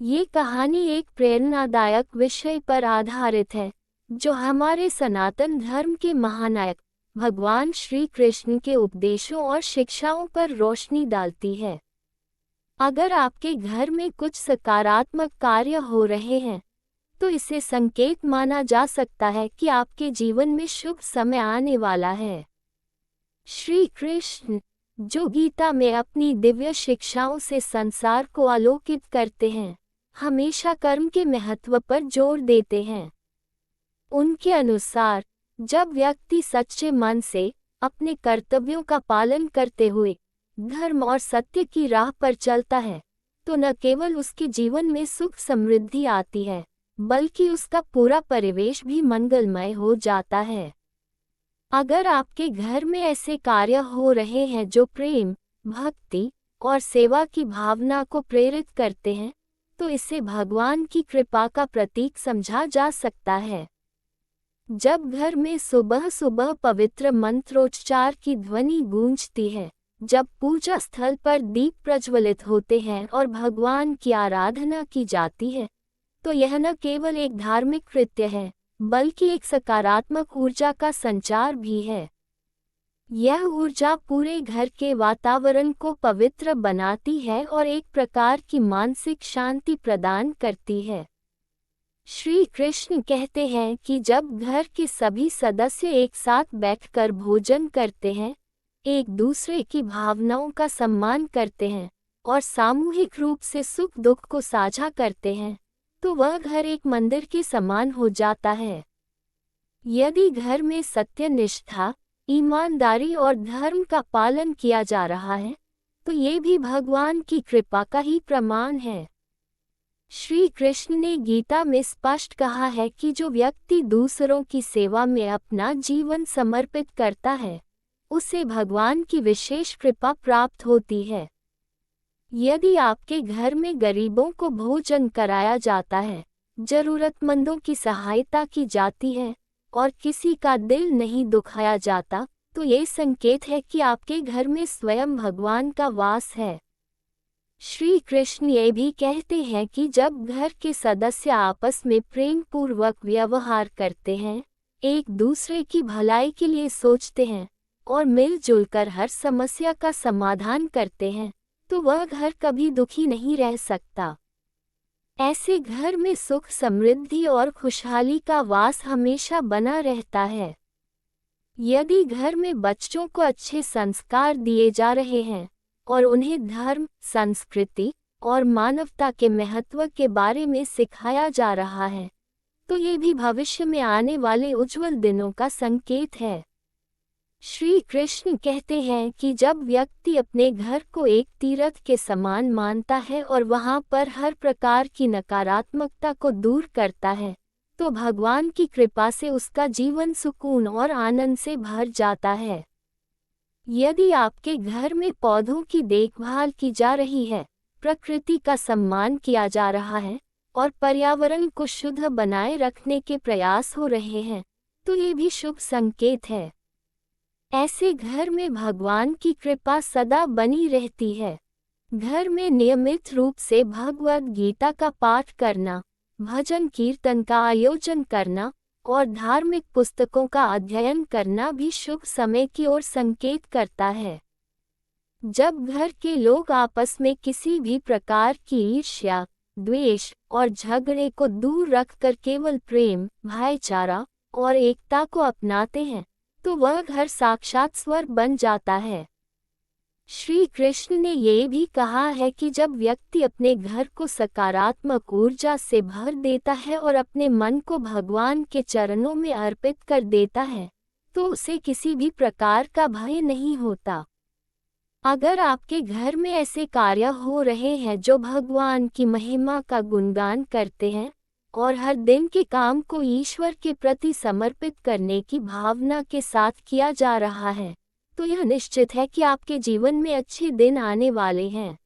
ये कहानी एक प्रेरणादायक विषय पर आधारित है जो हमारे सनातन धर्म के महानायक भगवान श्री कृष्ण के उपदेशों और शिक्षाओं पर रोशनी डालती है। अगर आपके घर में कुछ सकारात्मक कार्य हो रहे हैं तो इसे संकेत माना जा सकता है कि आपके जीवन में शुभ समय आने वाला है। श्री कृष्ण, जो गीता में अपनी दिव्य शिक्षाओं से संसार को आलोकित करते हैं, हमेशा कर्म के महत्व पर जोर देते हैं। उनके अनुसार जब व्यक्ति सच्चे मन से अपने कर्तव्यों का पालन करते हुए धर्म और सत्य की राह पर चलता है तो न केवल उसके जीवन में सुख समृद्धि आती है बल्कि उसका पूरा परिवेश भी मंगलमय हो जाता है। अगर आपके घर में ऐसे कार्य हो रहे हैं जो प्रेम, भक्ति और सेवा की भावना को प्रेरित करते हैं तो इसे भगवान की कृपा का प्रतीक समझा जा सकता है। जब घर में सुबह सुबह पवित्र मंत्रोच्चार की ध्वनि गूंजती है, जब पूजा स्थल पर दीप प्रज्वलित होते हैं और भगवान की आराधना की जाती है, तो यह न केवल एक धार्मिक कृत्य है बल्कि एक सकारात्मक ऊर्जा का संचार भी है। यह ऊर्जा पूरे घर के वातावरण को पवित्र बनाती है और एक प्रकार की मानसिक शांति प्रदान करती है। श्री कृष्ण कहते हैं कि जब घर के सभी सदस्य एक साथ बैठकर भोजन करते हैं, एक दूसरे की भावनाओं का सम्मान करते हैं और सामूहिक रूप से सुख दुख को साझा करते हैं, तो वह घर एक मंदिर के समान हो जाता है। यदि घर में सत्यनिष्ठा, ईमानदारी और धर्म का पालन किया जा रहा है तो ये भी भगवान की कृपा का ही प्रमाण है। श्री कृष्ण ने गीता में स्पष्ट कहा है कि जो व्यक्ति दूसरों की सेवा में अपना जीवन समर्पित करता है उसे भगवान की विशेष कृपा प्राप्त होती है। यदि आपके घर में गरीबों को भोजन कराया जाता है, जरूरतमंदों की सहायता की जाती है और किसी का दिल नहीं दुखाया जाता, तो ये संकेत है कि आपके घर में स्वयं भगवान का वास है। श्री कृष्ण ये भी कहते हैं कि जब घर के सदस्य आपस में प्रेम पूर्वक व्यवहार करते हैं, एक दूसरे की भलाई के लिए सोचते हैं और मिलजुल कर हर समस्या का समाधान करते हैं, तो वह घर कभी दुखी नहीं रह सकता। ऐसे घर में सुख, समृद्धि और खुशहाली का वास हमेशा बना रहता है। यदि घर में बच्चों को अच्छे संस्कार दिए जा रहे हैं और उन्हें धर्म, संस्कृति और मानवता के महत्व के बारे में सिखाया जा रहा है, तो ये भी भविष्य में आने वाले उज्जवल दिनों का संकेत है। श्री कृष्ण कहते हैं कि जब व्यक्ति अपने घर को एक तीर्थ के समान मानता है और वहां पर हर प्रकार की नकारात्मकता को दूर करता है, तो भगवान की कृपा से उसका जीवन सुकून और आनंद से भर जाता है। यदि आपके घर में पौधों की देखभाल की जा रही है, प्रकृति का सम्मान किया जा रहा है और पर्यावरण को शुद्ध बनाए रखने के प्रयास हो रहे हैं, तो ये भी शुभ संकेत है। ऐसे घर में भगवान की कृपा सदा बनी रहती है। घर में नियमित रूप से भगवद गीता का पाठ करना, भजन कीर्तन का आयोजन करना और धार्मिक पुस्तकों का अध्ययन करना भी शुभ समय की ओर संकेत करता है। जब घर के लोग आपस में किसी भी प्रकार की ईर्ष्या, द्वेष और झगड़े को दूर रखकर केवल प्रेम, भाईचारा और एकता को अपनाते हैं, तो वह घर साक्षात स्वर्ग बन जाता है। श्री कृष्ण ने ये भी कहा है कि जब व्यक्ति अपने घर को सकारात्मक ऊर्जा से भर देता है और अपने मन को भगवान के चरणों में अर्पित कर देता है, तो उसे किसी भी प्रकार का भय नहीं होता। अगर आपके घर में ऐसे कार्य हो रहे हैं जो भगवान की महिमा का गुणगान करते हैं और हर दिन के काम को ईश्वर के प्रति समर्पित करने की भावना के साथ किया जा रहा है, तो यह निश्चित है कि आपके जीवन में अच्छे दिन आने वाले हैं।